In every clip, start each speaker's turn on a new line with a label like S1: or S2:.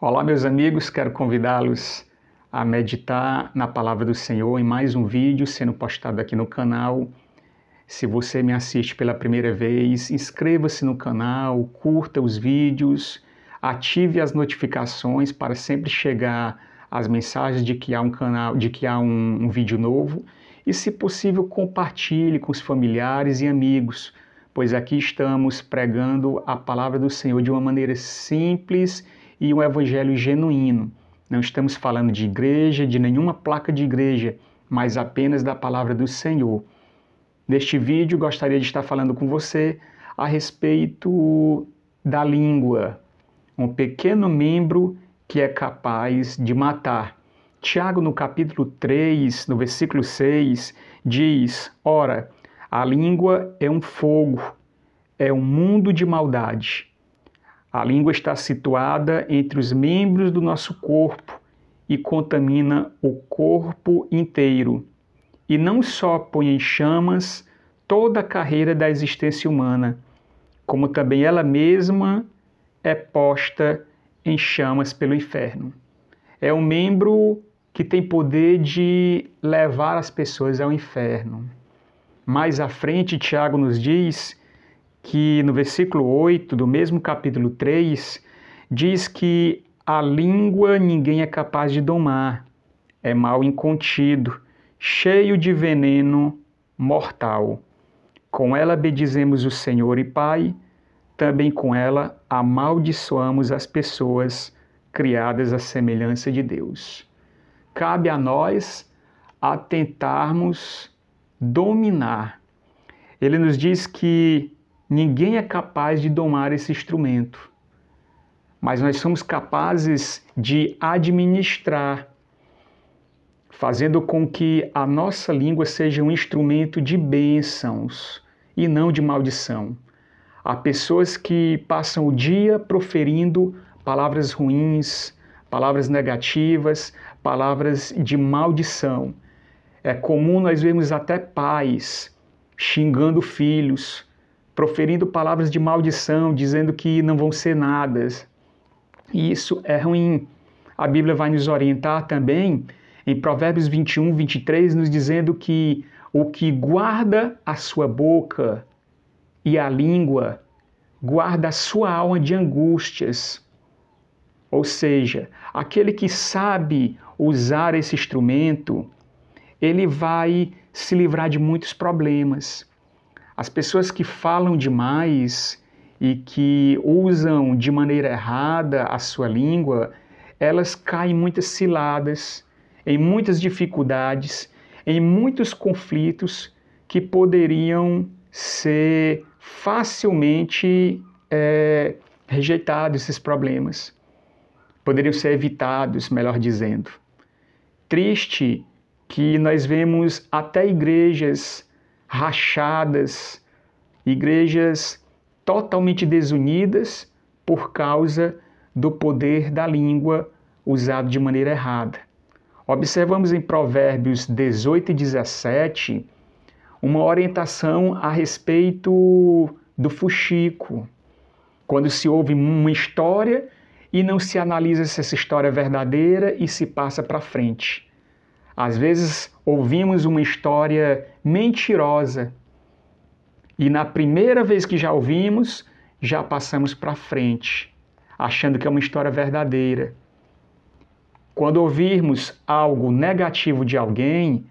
S1: Olá, meus amigos, quero convidá-los a meditar na Palavra do Senhor em mais um vídeo sendo postado aqui no canal. Se você me assiste pela primeira vez, inscreva-se no canal, curta os vídeos, ative as notificações para sempre chegar as mensagens de que há um vídeo novo e, se possível, compartilhe com os familiares e amigos, pois aqui estamos pregando a Palavra do Senhor de uma maneira simples e um evangelho genuíno. Não estamos falando de igreja, de nenhuma placa de igreja, mas apenas da Palavra do Senhor. Neste vídeo, gostaria de estar falando com você a respeito da língua, um pequeno membro que é capaz de matar. Tiago, no capítulo 3, no versículo 6, diz: Ora, a língua é um fogo, é um mundo de maldade. A língua está situada entre os membros do nosso corpo e contamina o corpo inteiro. E não só põe em chamas toda a carreira da existência humana, como também ela mesma é posta em chamas pelo inferno. É um membro que tem poder de levar as pessoas ao inferno. Mais à frente, Tiago nos diz que no versículo 8 do mesmo capítulo 3, diz que a língua ninguém é capaz de domar, é mal incontido, cheio de veneno mortal. Com ela bendizemos o Senhor e Pai, também com ela amaldiçoamos as pessoas criadas à semelhança de Deus. Cabe a nós tentarmos dominar. Ele nos diz que ninguém é capaz de domar esse instrumento, mas nós somos capazes de administrar, fazendo com que a nossa língua seja um instrumento de bênçãos e não de maldição. Há pessoas que passam o dia proferindo palavras ruins, palavras negativas, palavras de maldição. É comum nós vermos até pais xingando filhos, proferindo palavras de maldição, dizendo que não vão ser nada. E isso é ruim. A Bíblia vai nos orientar também em Provérbios 21, 23, nos dizendo que o que guarda a sua boca e a língua, guarda a sua alma de angústias. Ou seja, aquele que sabe usar esse instrumento, ele vai se livrar de muitos problemas. As pessoas que falam demais e que usam de maneira errada a sua língua, elas caem em muitas ciladas, em muitas dificuldades, em muitos conflitos que poderiam ser facilmente rejeitados, esses problemas. Poderiam ser evitados, melhor dizendo. Triste que nós vemos até igrejas rachadas, igrejas totalmente desunidas por causa do poder da língua usado de maneira errada. Observamos em Provérbios 18 e 17 uma orientação a respeito do fuxico, quando se ouve uma história e não se analisa se essa história é verdadeira e se passa para frente. Às vezes ouvimos uma história mentirosa e na primeira vez que já ouvimos, já passamos para frente, achando que é uma história verdadeira. Quando ouvirmos algo negativo de alguém,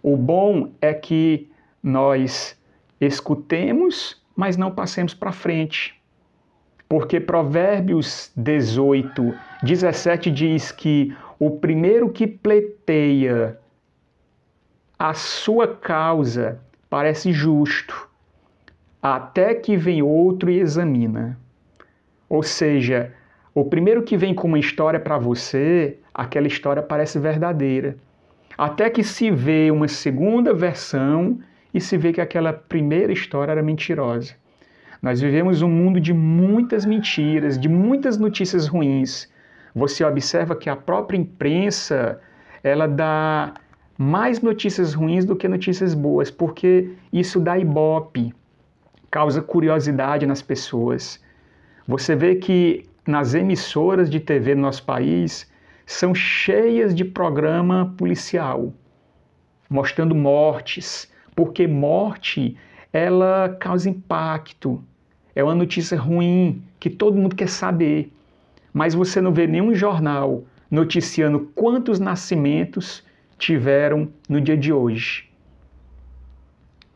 S1: o bom é que nós escutemos, mas não passemos para frente. Porque Provérbios 18, 17 diz que o primeiro que pleiteia a sua causa parece justo, até que vem outro e examina. Ou seja, o primeiro que vem com uma história para você, aquela história parece verdadeira. Até que se vê uma segunda versão e se vê que aquela primeira história era mentirosa. Nós vivemos um mundo de muitas mentiras, de muitas notícias ruins. Você observa que a própria imprensa, ela dá mais notícias ruins do que notícias boas, porque isso dá ibope, causa curiosidade nas pessoas. Você vê que nas emissoras de TV no nosso país são cheias de programa policial, mostrando mortes, porque morte, ela causa impacto, é uma notícia ruim que todo mundo quer saber, mas você não vê nenhum jornal noticiando quantos nascimentos tiveram no dia de hoje.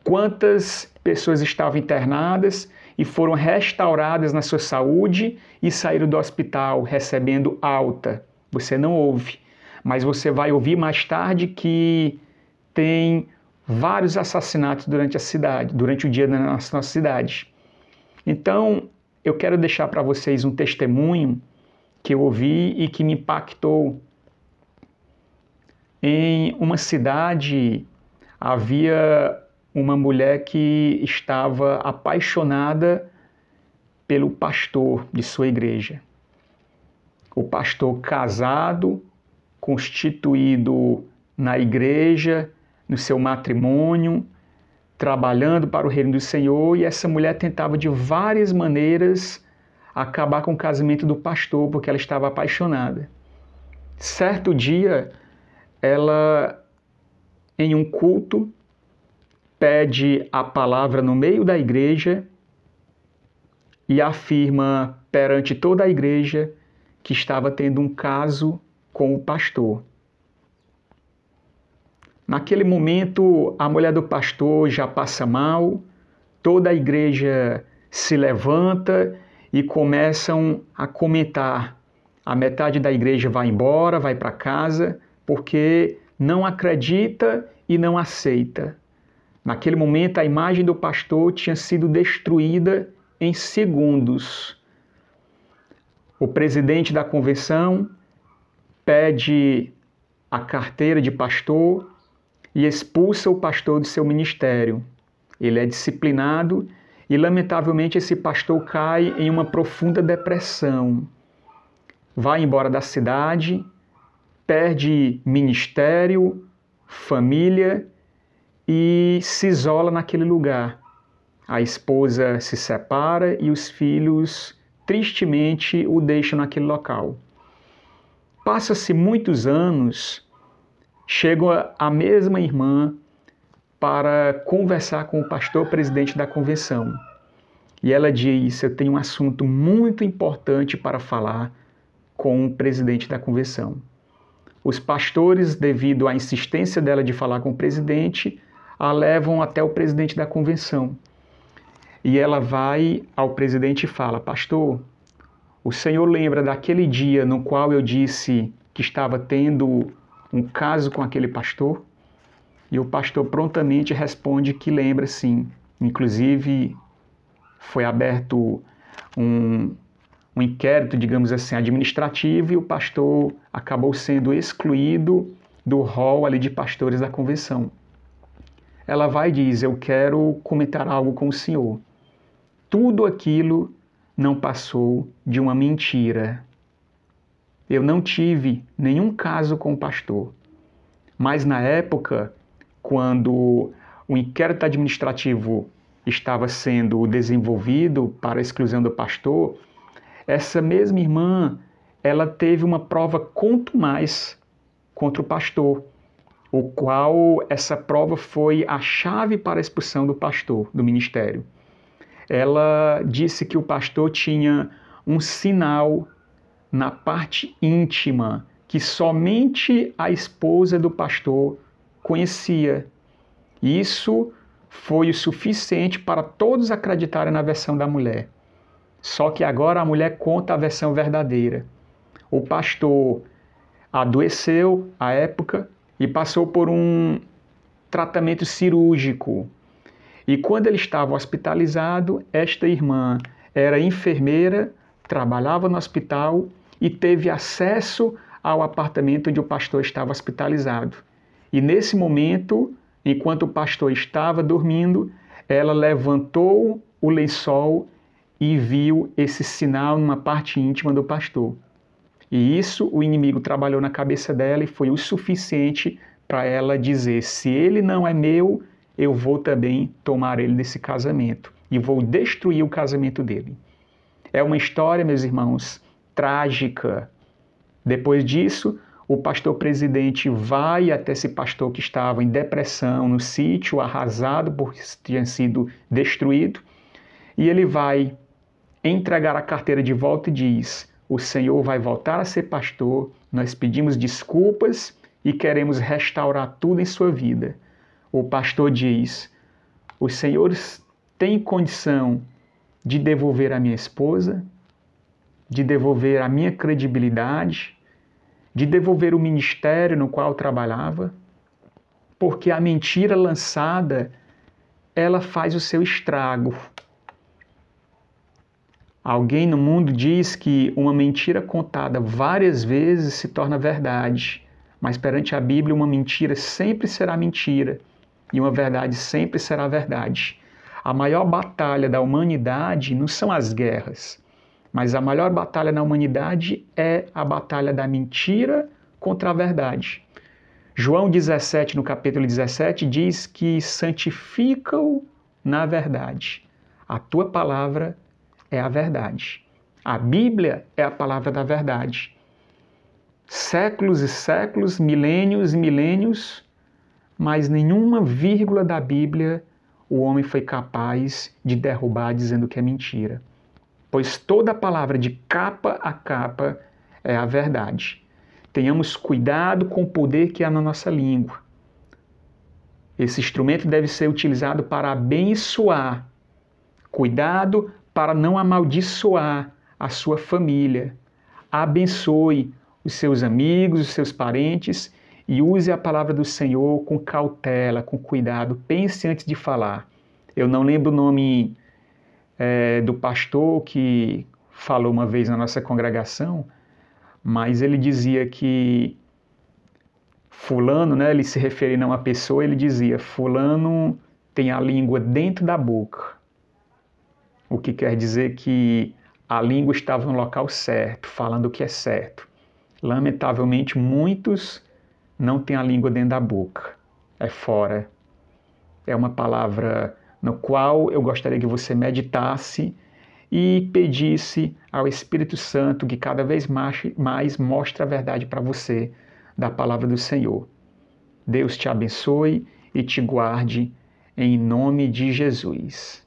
S1: Quantas pessoas estavam internadas e foram restauradas na sua saúde e saíram do hospital recebendo alta. Você não ouve, mas você vai ouvir mais tarde que tem vários assassinatos durante o dia na nossa cidade. Então, eu quero deixar para vocês um testemunho que eu ouvi e que me impactou. Em uma cidade havia uma mulher que estava apaixonada pelo pastor de sua igreja. O pastor casado, constituído na igreja, no seu matrimônio, trabalhando para o reino do Senhor, e essa mulher tentava de várias maneiras acabar com o casamento do pastor, porque ela estava apaixonada. Certo dia, ela, em um culto, pede a palavra no meio da igreja e afirma perante toda a igreja que estava tendo um caso com o pastor. Naquele momento, a mulher do pastor já passa mal, toda a igreja se levanta e começam a comentar. A metade da igreja vai embora, vai para casa, porque não acredita e não aceita. Naquele momento, a imagem do pastor tinha sido destruída em segundos. O presidente da convenção pede a carteira de pastor e expulsa o pastor do seu ministério. Ele é disciplinado e, lamentavelmente, esse pastor cai em uma profunda depressão. Vai embora da cidade, perde ministério, família e se isola naquele lugar. A esposa se separa e os filhos, tristemente, o deixam naquele local. Passa-se muitos anos, chega a mesma irmã para conversar com o pastor presidente da convenção. E ela diz: eu tenho um assunto muito importante para falar com o presidente da convenção. Os pastores, devido à insistência dela de falar com o presidente, a levam até o presidente da convenção. E ela vai ao presidente e fala: pastor, o senhor lembra daquele dia no qual eu disse que estava tendo um caso com aquele pastor? E o pastor prontamente responde que lembra, sim. Inclusive, foi aberto um inquérito, digamos assim, administrativo, e o pastor acabou sendo excluído do rol ali de pastores da convenção. Ela vai e diz: eu quero comentar algo com o senhor. Tudo aquilo não passou de uma mentira. Eu não tive nenhum caso com o pastor. Mas na época, quando o inquérito administrativo estava sendo desenvolvido para a exclusão do pastor, essa mesma irmã, ela teve uma prova contumaz contra o pastor, o qual essa prova foi a chave para a expulsão do pastor do ministério. Ela disse que o pastor tinha um sinal na parte íntima que somente a esposa do pastor conhecia. Isso foi o suficiente para todos acreditarem na versão da mulher. Só que agora a mulher conta a versão verdadeira. O pastor adoeceu à época e passou por um tratamento cirúrgico. E quando ele estava hospitalizado, esta irmã era enfermeira, trabalhava no hospital e teve acesso ao apartamento onde o pastor estava hospitalizado. E nesse momento, enquanto o pastor estava dormindo, ela levantou o lençol e viu esse sinal numa parte íntima do pastor. E isso o inimigo trabalhou na cabeça dela e foi o suficiente para ela dizer: se ele não é meu, eu vou também tomar ele desse casamento e vou destruir o casamento dele. É uma história, meus irmãos, trágica. Depois disso, o pastor presidente vai até esse pastor que estava em depressão no sítio, arrasado por ter sido destruído, e ele vai entregar a carteira de volta e diz: o Senhor vai voltar a ser pastor, nós pedimos desculpas e queremos restaurar tudo em sua vida. O pastor diz: os senhores têm condição de devolver a minha esposa, de devolver a minha credibilidade, de devolver o ministério no qual trabalhava, porque a mentira lançada, ela faz o seu estrago. Alguém no mundo diz que uma mentira contada várias vezes se torna verdade, mas perante a Bíblia uma mentira sempre será mentira e uma verdade sempre será verdade. A maior batalha da humanidade não são as guerras, mas a maior batalha na humanidade é a batalha da mentira contra a verdade. João 17, no capítulo 17, diz que santifica-o na verdade. A tua palavra é a verdade. A Bíblia é a palavra da verdade. Séculos e séculos, milênios e milênios, mas nenhuma vírgula da Bíblia o homem foi capaz de derrubar dizendo que é mentira. Pois toda a palavra de capa a capa é a verdade. Tenhamos cuidado com o poder que há na nossa língua. Esse instrumento deve ser utilizado para abençoar. Cuidado para não amaldiçoar a sua família. Abençoe os seus amigos, os seus parentes e use a palavra do Senhor com cautela, com cuidado. Pense antes de falar. Eu não lembro o nome do pastor que falou uma vez na nossa congregação, mas ele dizia que fulano, né, ele se referindo a uma pessoa, ele dizia: fulano tem a língua dentro da boca. O que quer dizer que a língua estava no local certo, falando o que é certo. Lamentavelmente, muitos não têm a língua dentro da boca, é fora. É uma palavra no qual eu gostaria que você meditasse e pedisse ao Espírito Santo que cada vez mais mostre a verdade para você da palavra do Senhor. Deus te abençoe e te guarde em nome de Jesus.